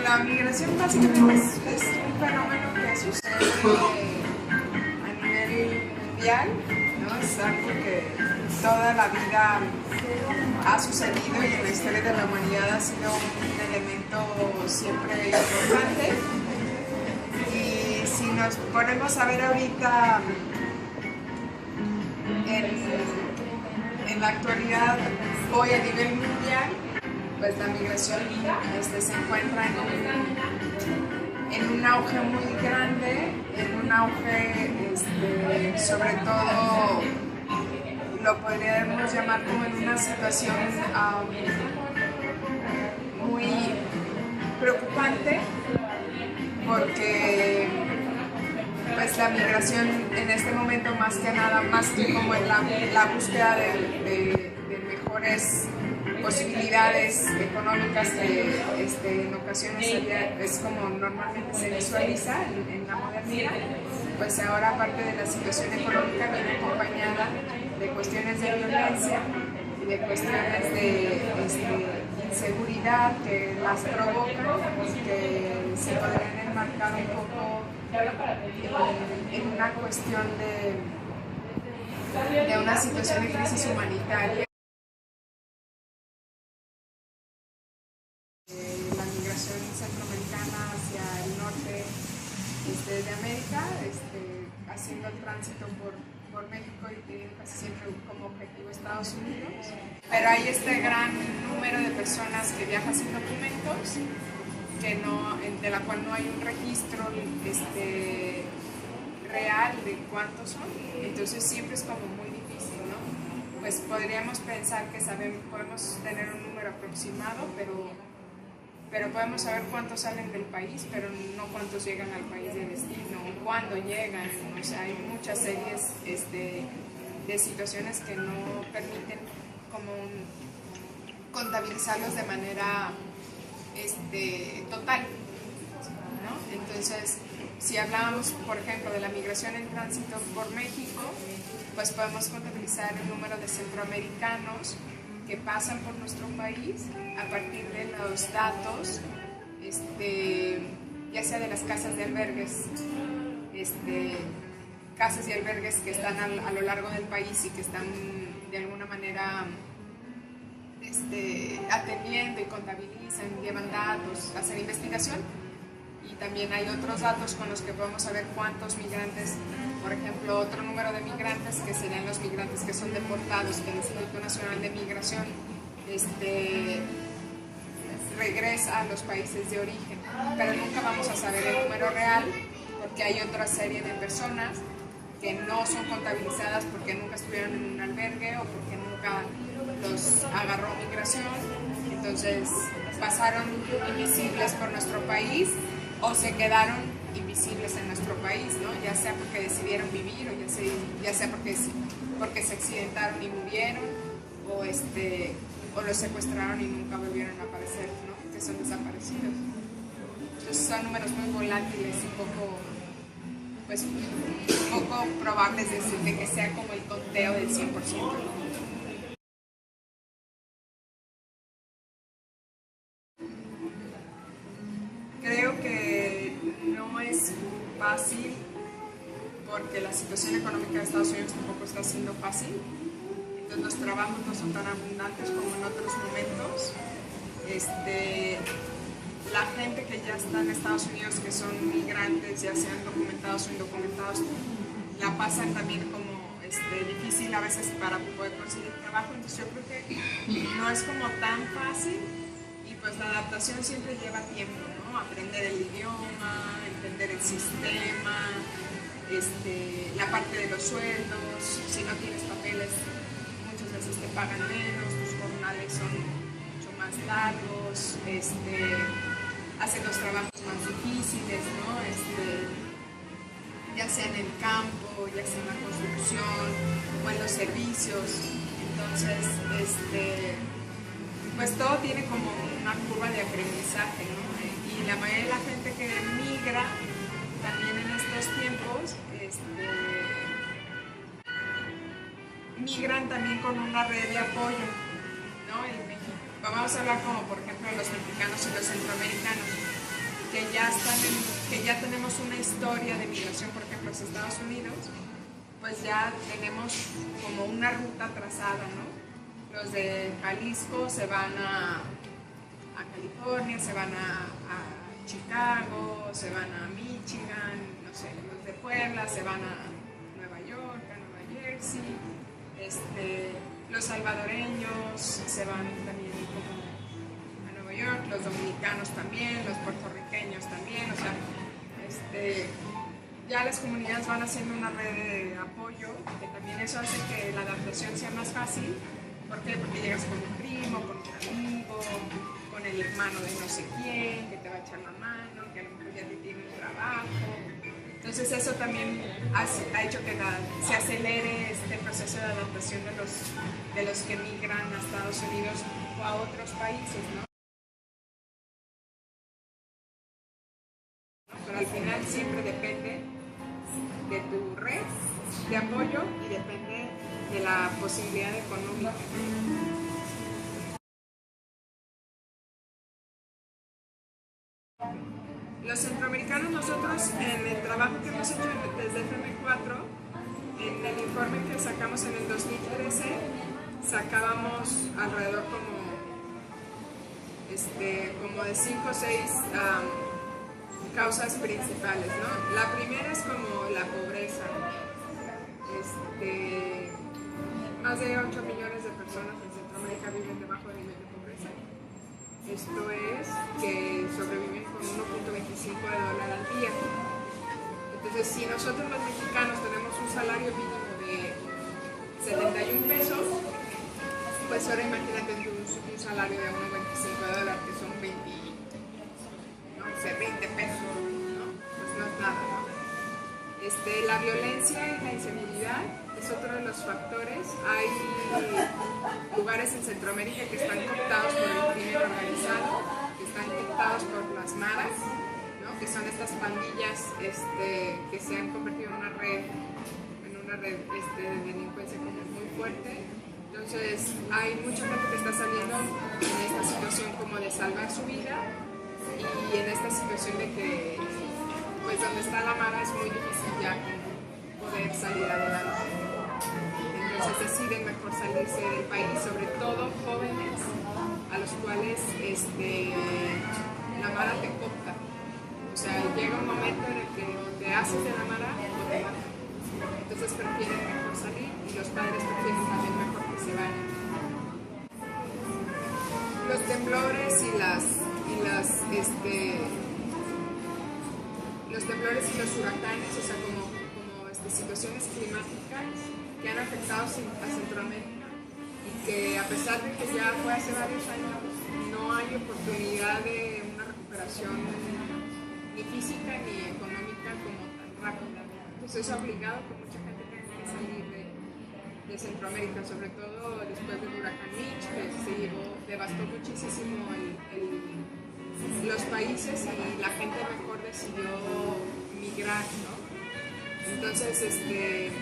La migración básicamente es un fenómeno que sucede a nivel mundial, ¿no? Es algo que toda la vida ha sucedido y en la historia de la humanidad ha sido un elemento siempre importante. Y si nos ponemos a ver ahorita en la actualidad, hoy a nivel mundial, pues la migración se encuentra en un auge muy grande, en un auge sobre todo lo podríamos llamar como en una situación muy preocupante, porque pues la migración en este momento más que nada, más que como en la búsqueda de mejores posibilidades económicas que en ocasiones es como normalmente se visualiza en la modernidad, pues ahora aparte de la situación económica viene acompañada de cuestiones de violencia y de cuestiones de inseguridad que las provocan y que se podrían enmarcar un poco en una cuestión de una situación de crisis humanitaria. La migración centroamericana hacia el norte de América, haciendo el tránsito por México y teniendo casi siempre como objetivo Estados Unidos. Pero hay este gran número de personas que viajan sin documentos, de la cual no hay un registro real de cuántos son, entonces siempre es como muy difícil, ¿no? Pues podríamos pensar que podemos tener un número aproximado, pero podemos saber cuántos salen del país, pero no cuántos llegan al país de destino, o cuándo llegan. O sea, hay muchas series de situaciones que no permiten como contabilizarlos de manera total, ¿no? Entonces, si hablábamos, por ejemplo, de la migración en tránsito por México, pues podemos contabilizar el número de centroamericanos que pasan por nuestro país a partir de los datos, ya sea de las casas de albergues, casas y albergues que están a lo largo del país y que están de alguna manera atendiendo y contabilizan, llevan datos, hacen investigación. Y también hay otros datos con los que podemos saber cuántos migrantes, por ejemplo, otro número de migrantes que serían los migrantes que son deportados, que el Instituto Nacional de Migración regresa a los países de origen, pero nunca vamos a saber el número real porque hay otra serie de personas que no son contabilizadas porque nunca estuvieron en un albergue o porque nunca los agarró migración, entonces pasaron invisibles por nuestro país o se quedaron invisibles en nuestro país, ¿no? Ya sea porque decidieron vivir o ya sea porque se accidentaron y murieron o los secuestraron y nunca volvieron a aparecer, ¿no? Que son desaparecidos. Entonces son números muy volátiles y poco probables de que sea como el conteo del 100%. Creo que no es fácil porque la situación económica de Estados Unidos tampoco está siendo fácil, entonces los trabajos no son tan abundantes como en otros momentos. La gente que ya está en Estados Unidos, que son migrantes, ya sean documentados o indocumentados, la pasan también como difícil a veces para poder conseguir trabajo, entonces yo creo que no es como tan fácil y pues la adaptación siempre lleva tiempo, ¿no? Aprender el idioma, entender el sistema, la parte de los sueldos, si no tienes papeles muchas veces te pagan menos, tus jornales son mucho más largos, hacen los trabajos más difíciles, ¿no? Ya sea en el campo, ya sea en la construcción o en los servicios. Entonces, pues todo tiene como una curva de aprendizaje, ¿no? Y la mayoría de la gente que migra también en estos tiempos, migran también con una red de apoyo, ¿no? vamos a hablar como por ejemplo los mexicanos y los centroamericanos, que ya tenemos una historia de migración, por ejemplo, a los Estados Unidos, pues ya tenemos como una ruta trazada, ¿no? Los de Jalisco se van a California, se van a Chicago, se van a Michigan, no sé, los de Puebla se van a Nueva York, a Nueva Jersey, los salvadoreños se van también como a Nueva York, los dominicanos también, los puertorriqueños también, o sea, ya las comunidades van haciendo una red de apoyo, que también eso hace que la adaptación sea más fácil. ¿Por qué? Porque llegas con un primo, con un amigo, con el hermano de no sé quién, que te va a echar la mano, que a lo mejor ya te tiene un trabajo. Entonces eso también ha hecho que se acelere este proceso de adaptación de los que migran a Estados Unidos o a otros países, ¿no? Pero al final siempre depende de tu red de apoyo y depende de la posibilidad económica. Los centroamericanos, nosotros en el trabajo que hemos hecho desde FM4, en el informe que sacamos en el 2013, sacábamos alrededor como de 5 o 6 causas principales, ¿no? La primera es como la pobreza. Más de 8 millones de personas en Centroamérica viven debajo del nivel de pobreza. Esto es que sobreviven con $1.25 al día. Entonces, si nosotros los mexicanos tenemos un salario mínimo de 71 pesos, pues ahora imagínate un salario de $1.25, que son 20 pesos, ¿no? Pues no es nada, ¿no? La violencia y la inseguridad es otro de los factores. Hay lugares en Centroamérica que están cooptados por el crimen organizado, que están cooptados por las maras, ¿no? Que son estas pandillas que se han convertido en una red de delincuencia como muy fuerte. Entonces hay mucha gente que está saliendo en esta situación como de salvar su vida y en esta situación de que pues donde está la mara es muy difícil ya poder salir adelante. Entonces deciden mejor salirse del país, sobre todo jóvenes a los cuales la mara te coopta. O sea, llega un momento en el que o te haces de la mara o te matan. Entonces prefieren mejor salir y los padres prefieren también mejor que se vayan. Los temblores y los temblores y los huracanes, o sea, como situaciones climáticas que han afectado a Centroamérica y que a pesar de que ya fue hace varios años, no hay oportunidad de una recuperación ni física ni económica como tan rápida. Entonces eso ha obligado que mucha gente tenga que salir de Centroamérica, sobre todo después del huracán Mitch, que devastó muchísimo los países y la gente mejor decidió migrar, ¿no? Entonces, ese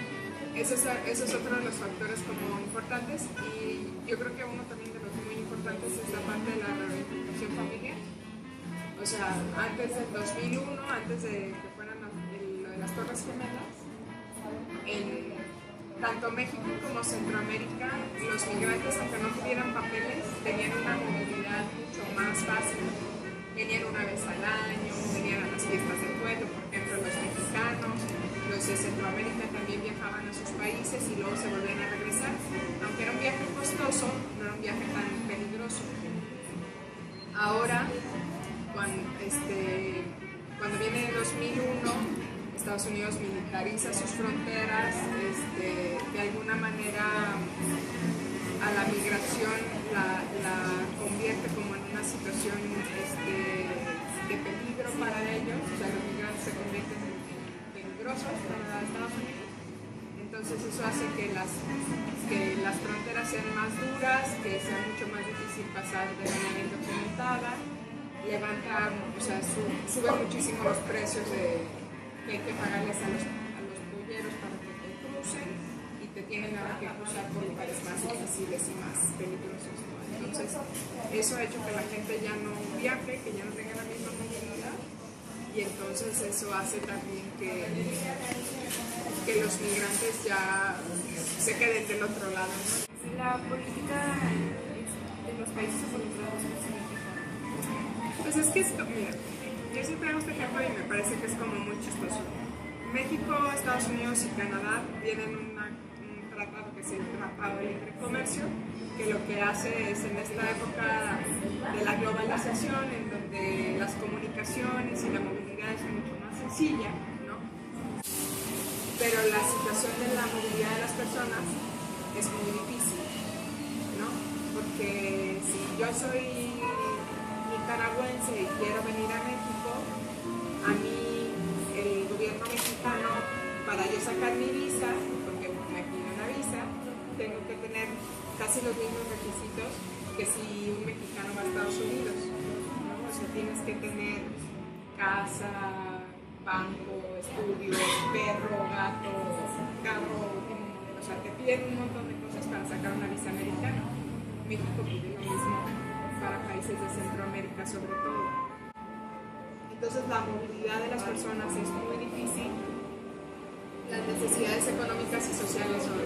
es otro de los factores como importantes y yo creo que uno también de los muy importantes es la parte de la reunificación familiar. O sea, antes del 2001, antes de que fueran lo de las Torres Gemelas, en tanto México como Centroamérica, los migrantes, aunque no tuvieran papeles, tenían una movilidad mucho más fácil. Venían una vez al año, venían a las fiestas del pueblo, por ejemplo, los mexicanos, los de Centroamérica también viajaban a sus países y luego se volvían a regresar. Aunque era un viaje costoso, no era un viaje tan peligroso. Ahora, cuando viene el 2001, Estados Unidos militariza sus fronteras, de alguna manera a la migración la convierte como en una situación de peligro para ellos, o sea, los migrantes se convierten en peligrosos para Estados Unidos. Entonces eso hace que las fronteras sean más duras, que sea mucho más difícil pasar de manera indocumentada, sube muchísimo los precios que hay que pagarles a los polleros para que te crucen y te tienen ahora que cruzar por lugares más difíciles y más peligrosos, ¿no? Entonces, eso ha hecho que la gente ya no viaje, que ya no tenga la misma movilidad, y entonces eso hace también que los migrantes ya se queden del otro lado, ¿no? La política de los países involucrados es Pues es que esto, mira, yo siempre hago este ejemplo y me parece que es como muy chistoso. México, Estados Unidos y Canadá tienen un tratado que es el Tratado de Libre Comercio, que lo que hace es en esta época de la globalización, en donde las comunicaciones y la movilidad es mucho más sencilla, ¿no? Pero la situación de la movilidad de las personas es muy difícil, ¿no? Porque si yo soy nicaragüense y quiero venir a México, a mí el gobierno mexicano, para yo sacar mi visa, porque me pide una visa, tengo que tener casi los mismos requisitos que si un mexicano va a Estados Unidos, ¿no? O sea, tienes que tener casa, banco, estudios, perro, gato, carro, o sea, te piden un montón de cosas para sacar una visa americana. México pide lo mismo para países de Centroamérica sobre todo. Entonces la movilidad de las personas es muy difícil, las necesidades económicas y sociales son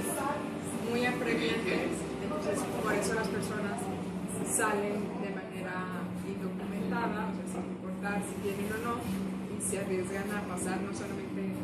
muy apremiantes, entonces por eso las personas salen de manera indocumentada, o sea, sin importar si tienen o no, y se arriesgan a pasar no solamente